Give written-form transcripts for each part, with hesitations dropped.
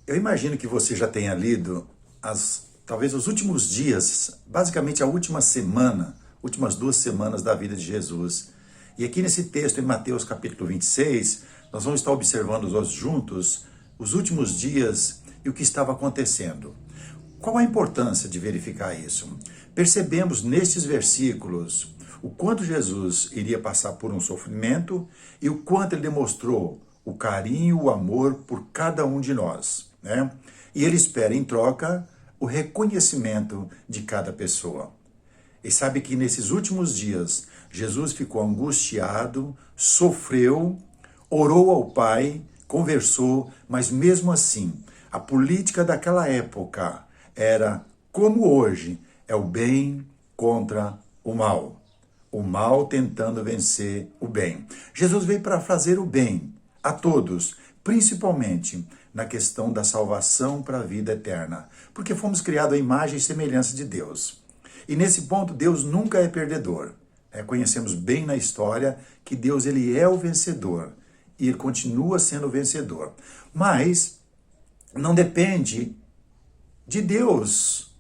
Eu imagino que você já tenha lido talvez os últimos dias, basicamente a última semana, últimas 2 semanas da vida de Jesus. E aqui nesse texto, em Mateus capítulo 26, nós vamos estar observando juntos os últimos dias e o que estava acontecendo. Qual a importância de verificar isso? Percebemos nestes versículos o quanto Jesus iria passar por um sofrimento e o quanto ele demonstrou o carinho, o amor por cada um de nós, né? E ele espera em troca o reconhecimento de cada pessoa. E sabe que nesses últimos dias, Jesus ficou angustiado, sofreu, orou ao Pai, conversou, mas mesmo assim, a política daquela época era, como hoje, é o bem contra o mal. O mal tentando vencer o bem. Jesus veio para fazer o bem a todos, principalmente na questão da salvação para a vida eterna, porque fomos criados à imagem e semelhança de Deus. E nesse ponto, Deus nunca é perdedor. Conhecemos bem na história que Deus ele é o vencedor e ele continua sendo o vencedor. Mas não depende de Deus,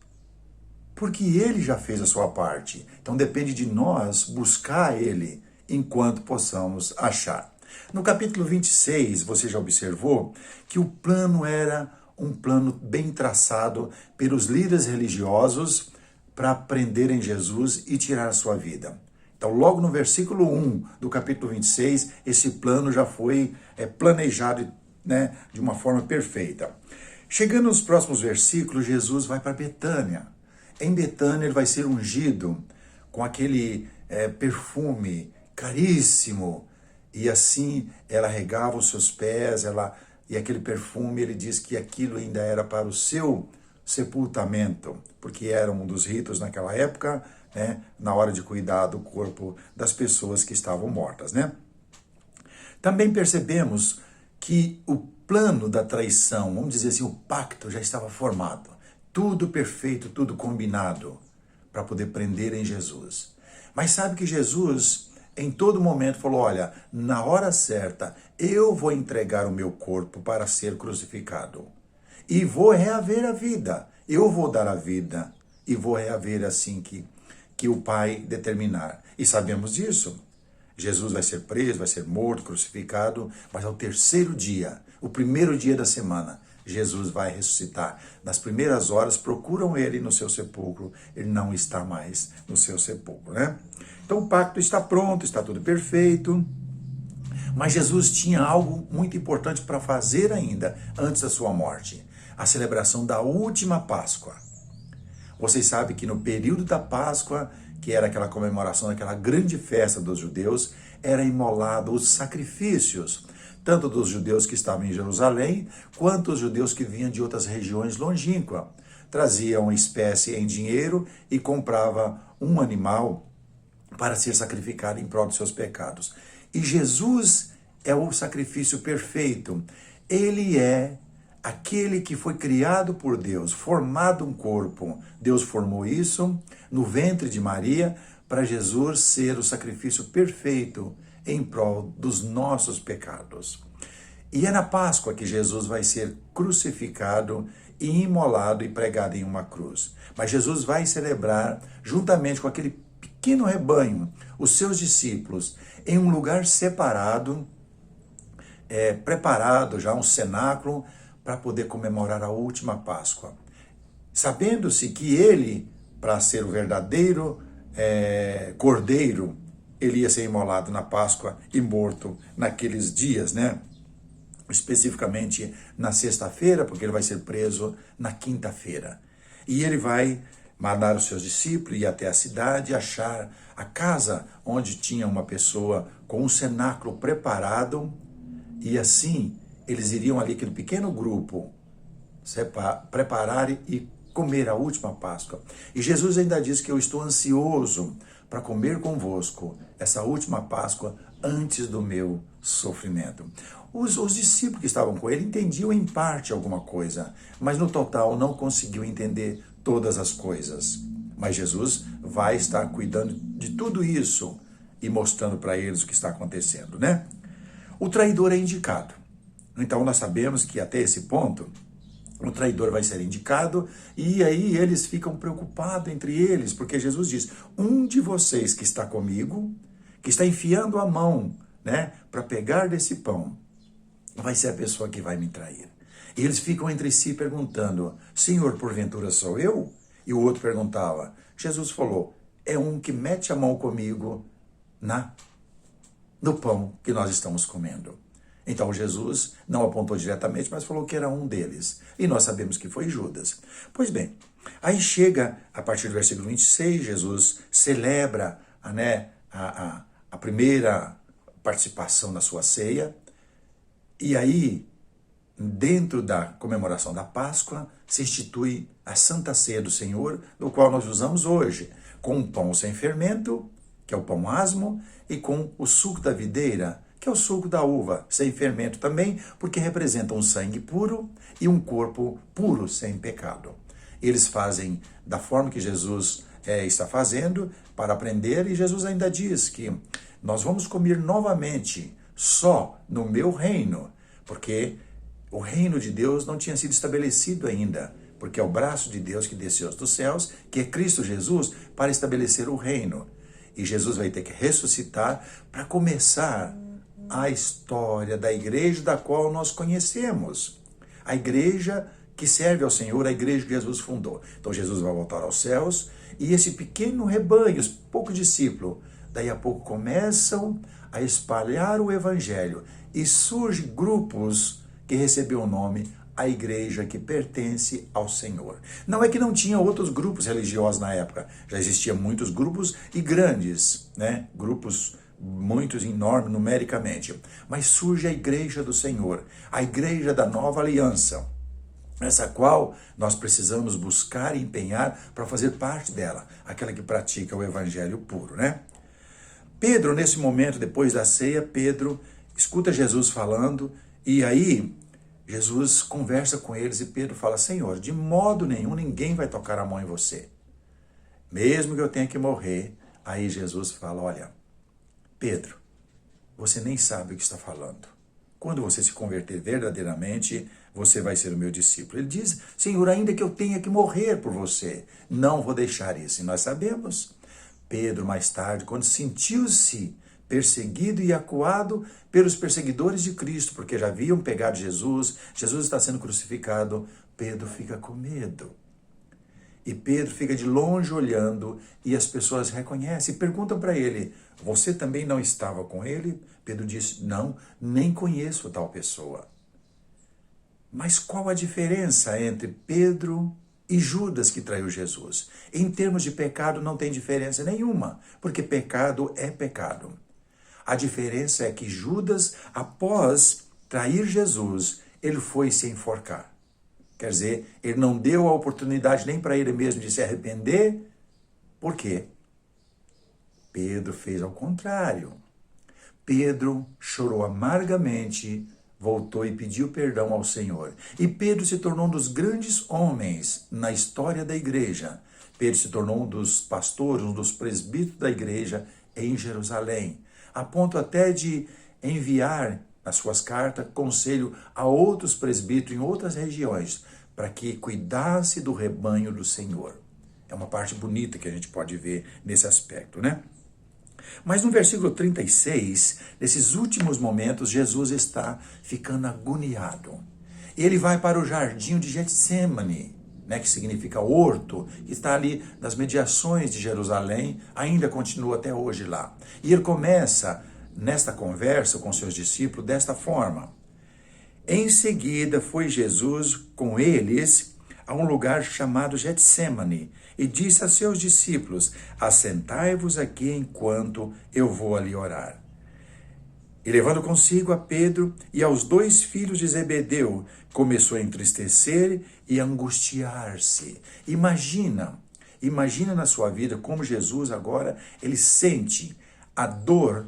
porque ele já fez a sua parte. Então depende de nós buscar ele enquanto possamos achar. No capítulo 26, você já observou que o plano era um plano bem traçado pelos líderes religiosos para prenderem Jesus e tirar a sua vida. Então, logo no versículo 1 do capítulo 26, esse plano já foi planejado, né, de uma forma perfeita. Chegando nos próximos versículos, Jesus vai para Betânia. Em Betânia ele vai ser ungido com aquele perfume caríssimo, e assim ela regava os seus pés, e aquele perfume, ele diz que aquilo ainda era para o seu sepultamento, porque era um dos ritos naquela época, né, na hora de cuidar do corpo das pessoas que estavam mortas, né? Também percebemos que o plano da traição, vamos dizer assim, o pacto já estava formado, tudo perfeito, tudo combinado para poder prender em Jesus. Mas sabe que Jesus, em todo momento, falou, olha, na hora certa, eu vou entregar o meu corpo para ser crucificado. E vou reaver a vida. Eu vou dar a vida e vou reaver assim que o Pai determinar. E sabemos disso. Jesus vai ser preso, vai ser morto, crucificado, mas ao terceiro dia, o primeiro dia da semana, Jesus vai ressuscitar. Nas primeiras horas procuram ele no seu sepulcro, ele não está mais no seu sepulcro, né? Então o pacto está pronto, está tudo perfeito, mas Jesus tinha algo muito importante para fazer ainda antes da sua morte, a celebração da última Páscoa. Vocês sabem que no período da Páscoa, que era aquela comemoração daquela grande festa dos judeus, era imolado os sacrifícios, tanto dos judeus que estavam em Jerusalém, quanto os judeus que vinham de outras regiões longínquas. Traziam uma espécie em dinheiro e comprava um animal para ser sacrificado em prol de seus pecados. E Jesus é o sacrifício perfeito. Ele é aquele que foi criado por Deus, formado um corpo. Deus formou isso no ventre de Maria para Jesus ser o sacrifício perfeito em prol dos nossos pecados. E é na Páscoa que Jesus vai ser crucificado e imolado e pregado em uma cruz. Mas Jesus vai celebrar, juntamente com aquele pequeno rebanho, os seus discípulos, em um lugar separado, preparado já um cenáculo, para poder comemorar a última Páscoa. Sabendo-se que ele, para ser o verdadeiro cordeiro, ele ia ser imolado na Páscoa e morto naqueles dias, né? Especificamente na sexta-feira, porque ele vai ser preso na quinta-feira. E ele vai mandar os seus discípulos ir até a cidade, achar a casa onde tinha uma pessoa com um cenáculo preparado, e assim eles iriam ali, aquele pequeno grupo, preparar e comer a última Páscoa. E Jesus ainda diz que eu estou ansioso para comer convosco essa última Páscoa antes do meu sofrimento. Os discípulos que estavam com ele entendiam em parte alguma coisa, mas no total não conseguiu entender todas as coisas. Mas Jesus vai estar cuidando de tudo isso e mostrando para eles o que está acontecendo, né? O traidor é indicado. Então nós sabemos que até esse ponto, o traidor vai ser indicado, e aí eles ficam preocupados entre eles, porque Jesus diz, um de vocês que está comigo, que está enfiando a mão, né, para pegar desse pão, vai ser a pessoa que vai me trair. E eles ficam entre si perguntando, Senhor, porventura sou eu? E o outro perguntava, Jesus falou, é um que mete a mão comigo no pão que nós estamos comendo. Então Jesus não apontou diretamente, mas falou que era um deles. E nós sabemos que foi Judas. Pois bem, aí chega, a partir do versículo 26, Jesus celebra a primeira participação na sua ceia. E aí, dentro da comemoração da Páscoa, se institui a Santa Ceia do Senhor, do qual nós usamos hoje, com um pão sem fermento, que é o pão asmo, e com o suco da videira, que é o suco da uva, sem fermento também, porque representa um sangue puro e um corpo puro, sem pecado. Eles fazem da forma que Jesus está fazendo para aprender, e Jesus ainda diz que nós vamos comer novamente só no meu reino, porque o reino de Deus não tinha sido estabelecido ainda, porque é o braço de Deus que desceu dos céus, que é Cristo Jesus, para estabelecer o reino. E Jesus vai ter que ressuscitar para começar a história da igreja da qual nós conhecemos. A igreja que serve ao Senhor, a igreja que Jesus fundou. Então Jesus vai voltar aos céus e esse pequeno rebanho, os poucos discípulos, daí a pouco começam a espalhar o evangelho e surgem grupos que recebeu o nome a igreja que pertence ao Senhor. Não é que não tinha outros grupos religiosos na época, já existiam muitos grupos e grandes, né? Grupos muitos enormes numericamente, mas surge a igreja do Senhor, a igreja da nova aliança, essa qual nós precisamos buscar e empenhar para fazer parte dela, aquela que pratica o evangelho puro, né? Pedro, nesse momento, depois da ceia, Pedro escuta Jesus falando, e aí Jesus conversa com eles e Pedro fala, Senhor, de modo nenhum ninguém vai tocar a mão em você, mesmo que eu tenha que morrer. Aí Jesus fala, olha, Pedro, você nem sabe o que está falando. Quando você se converter verdadeiramente, você vai ser o meu discípulo. Ele diz, Senhor, ainda que eu tenha que morrer por você, não vou deixar isso. E nós sabemos, Pedro, mais tarde, quando sentiu-se perseguido e acuado pelos perseguidores de Cristo, porque já haviam pegado Jesus, Jesus está sendo crucificado, Pedro fica com medo. E Pedro fica de longe olhando e as pessoas reconhecem e perguntam para ele, você também não estava com ele? Pedro diz, não, nem conheço tal pessoa. Mas qual a diferença entre Pedro e Judas que traiu Jesus? Em termos de pecado não tem diferença nenhuma, porque pecado é pecado. A diferença é que Judas, após trair Jesus, ele foi se enforcar. Quer dizer, ele não deu a oportunidade nem para ele mesmo de se arrepender. Por quê? Pedro fez ao contrário. Pedro chorou amargamente, voltou e pediu perdão ao Senhor. E Pedro se tornou um dos grandes homens na história da igreja. Pedro se tornou um dos pastores, um dos presbíteros da igreja em Jerusalém, a ponto até de enviar nas suas cartas conselho a outros presbíteros em outras regiões, para que cuidasse do rebanho do Senhor. É uma parte bonita que a gente pode ver nesse aspecto, né? Mas no versículo 36, nesses últimos momentos, Jesus está ficando agoniado. Ele vai para o jardim de Getsemane, né, que significa horto, que está ali nas mediações de Jerusalém, ainda continua até hoje lá. E ele começa nesta conversa com seus discípulos desta forma. Em seguida foi Jesus com eles a um lugar chamado Getsemane e disse a seus discípulos, assentai-vos aqui enquanto eu vou ali orar. E levando consigo a Pedro e aos 2 filhos de Zebedeu, começou a entristecer e angustiar-se. Imagina na sua vida como Jesus agora, ele sente a dor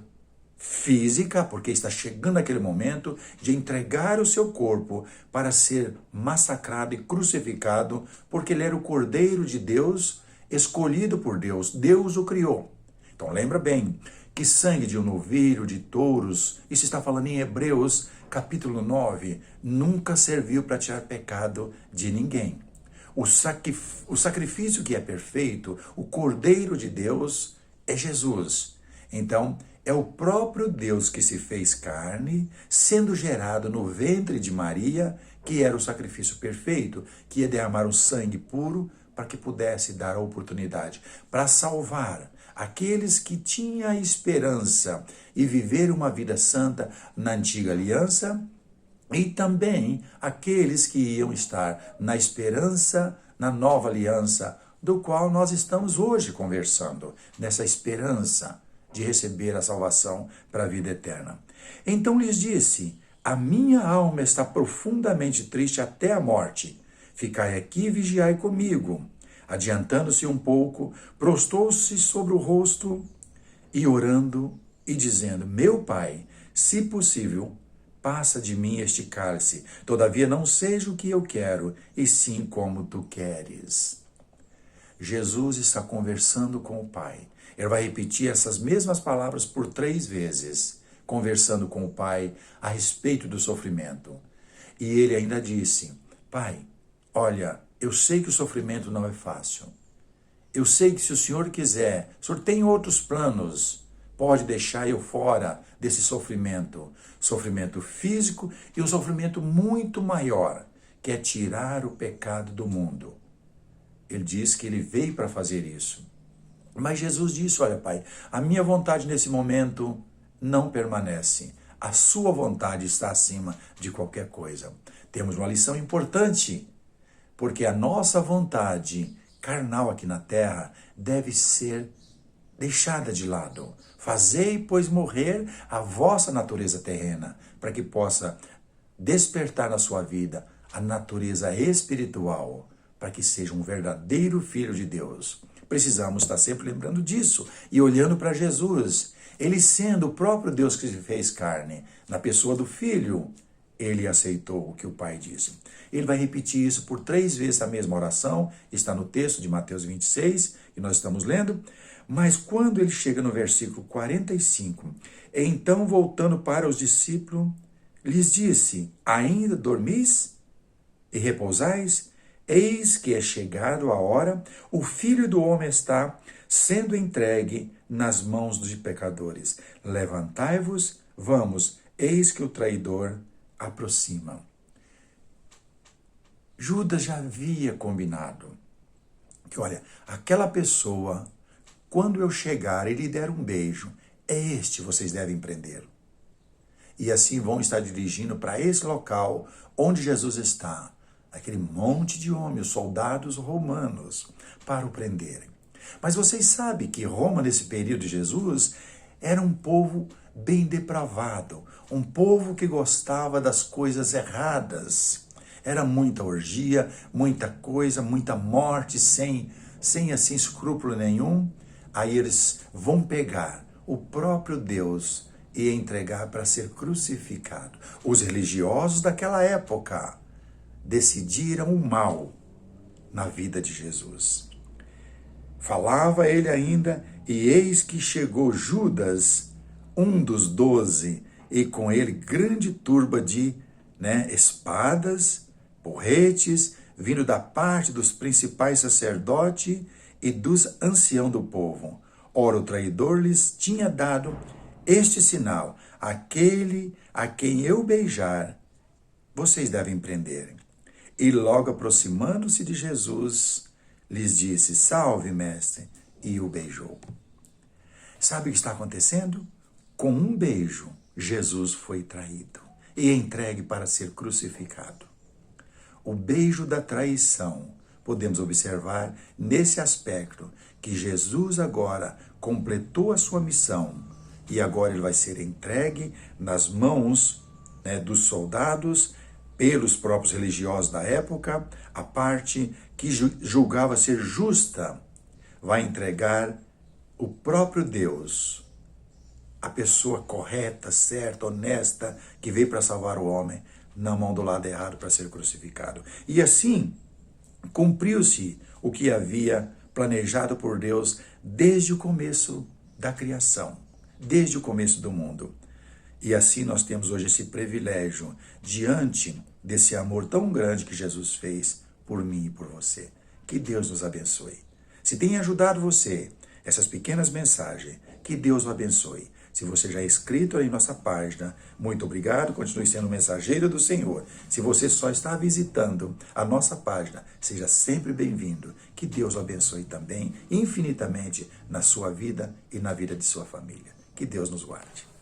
física, porque está chegando aquele momento de entregar o seu corpo para ser massacrado e crucificado, porque ele era o Cordeiro de Deus, escolhido por Deus, Deus o criou. Então lembra bem, que sangue de um novilho, de touros, isso está falando em Hebreus, capítulo 9, nunca serviu para tirar pecado de ninguém. O sacrifício que é perfeito, o Cordeiro de Deus, é Jesus. Então, é o próprio Deus que se fez carne, sendo gerado no ventre de Maria, que era o sacrifício perfeito, que ia derramar o sangue puro para que pudesse dar a oportunidade para salvar aqueles que tinham a esperança e viver uma vida santa na antiga aliança, e também aqueles que iam estar na esperança, na nova aliança, do qual nós estamos hoje conversando, nessa esperança de receber a salvação para a vida eterna. Então lhes disse: a minha alma está profundamente triste até a morte. Ficai aqui e vigiai comigo. Adiantando-se um pouco, prostou-se sobre o rosto e orando e dizendo: meu Pai, se possível, passa de mim este cálice, todavia não seja o que eu quero, e sim como tu queres. Jesus está conversando com o Pai. Ele vai repetir essas mesmas palavras por 3 vezes, conversando com o Pai a respeito do sofrimento. E ele ainda disse: Pai, olha, eu sei que o sofrimento não é fácil. Eu sei que se o Senhor quiser, o Senhor tem outros planos, pode deixar eu fora desse sofrimento físico e um sofrimento muito maior, que é tirar o pecado do mundo. Ele diz que ele veio para fazer isso. Mas Jesus disse: olha, Pai, a minha vontade nesse momento não permanece. A sua vontade está acima de qualquer coisa. Temos uma lição importante, porque a nossa vontade carnal aqui na terra deve ser deixada de lado. Fazei, pois, morrer a vossa natureza terrena, para que possa despertar na sua vida a natureza espiritual, para que seja um verdadeiro filho de Deus. Precisamos estar sempre lembrando disso e olhando para Jesus. Ele sendo o próprio Deus que se fez carne, na pessoa do Filho, ele aceitou o que o Pai disse. Ele vai repetir isso por 3 vezes a mesma oração, está no texto de Mateus 26, que nós estamos lendo. Mas quando ele chega no versículo 45, então voltando para os discípulos, lhes disse: ainda dormis e repousais? Eis que é chegado a hora, o Filho do Homem está sendo entregue nas mãos dos pecadores. Levantai-vos, vamos, eis que o traidor aproxima. Judas já havia combinado que, olha, aquela pessoa, quando eu chegar e lhe der um beijo, é este vocês devem prender. E assim vão estar dirigindo para esse local onde Jesus está, aquele monte de homens, soldados romanos, para o prenderem. Mas vocês sabem que Roma, nesse período de Jesus, era um povo bem depravado, um povo que gostava das coisas erradas. Era muita orgia, muita coisa, muita morte, sem assim escrúpulo nenhum. Aí eles vão pegar o próprio Deus e entregar para ser crucificado. Os religiosos daquela época decidiram o mal na vida de Jesus. Falava ele ainda, e eis que chegou Judas, um dos 12, e com ele grande turba de espadas, porretes, vindo da parte dos principais sacerdotes e dos anciãos do povo. Ora, o traidor lhes tinha dado este sinal: aquele a quem eu beijar, vocês devem prender. E logo aproximando-se de Jesus, lhes disse: salve, mestre, e o beijou. Sabe o que está acontecendo? Com um beijo, Jesus foi traído e entregue para ser crucificado. O beijo da traição, podemos observar nesse aspecto que Jesus agora completou a sua missão e agora ele vai ser entregue nas mãos dos soldados, pelos próprios religiosos da época. A parte que julgava ser justa vai entregar o próprio Deus, a pessoa correta, certa, honesta, que veio para salvar o homem, na mão do lado errado para ser crucificado. E assim, cumpriu-se o que havia planejado por Deus desde o começo da criação, desde o começo do mundo. E assim nós temos hoje esse privilégio diante desse amor tão grande que Jesus fez por mim e por você. Que Deus nos abençoe. Se tem ajudado você, essas pequenas mensagens, que Deus o abençoe. Se você já é inscrito em nossa página, muito obrigado, continue sendo mensageiro do Senhor. Se você só está visitando a nossa página, seja sempre bem-vindo. Que Deus o abençoe também, infinitamente, na sua vida e na vida de sua família. Que Deus nos guarde.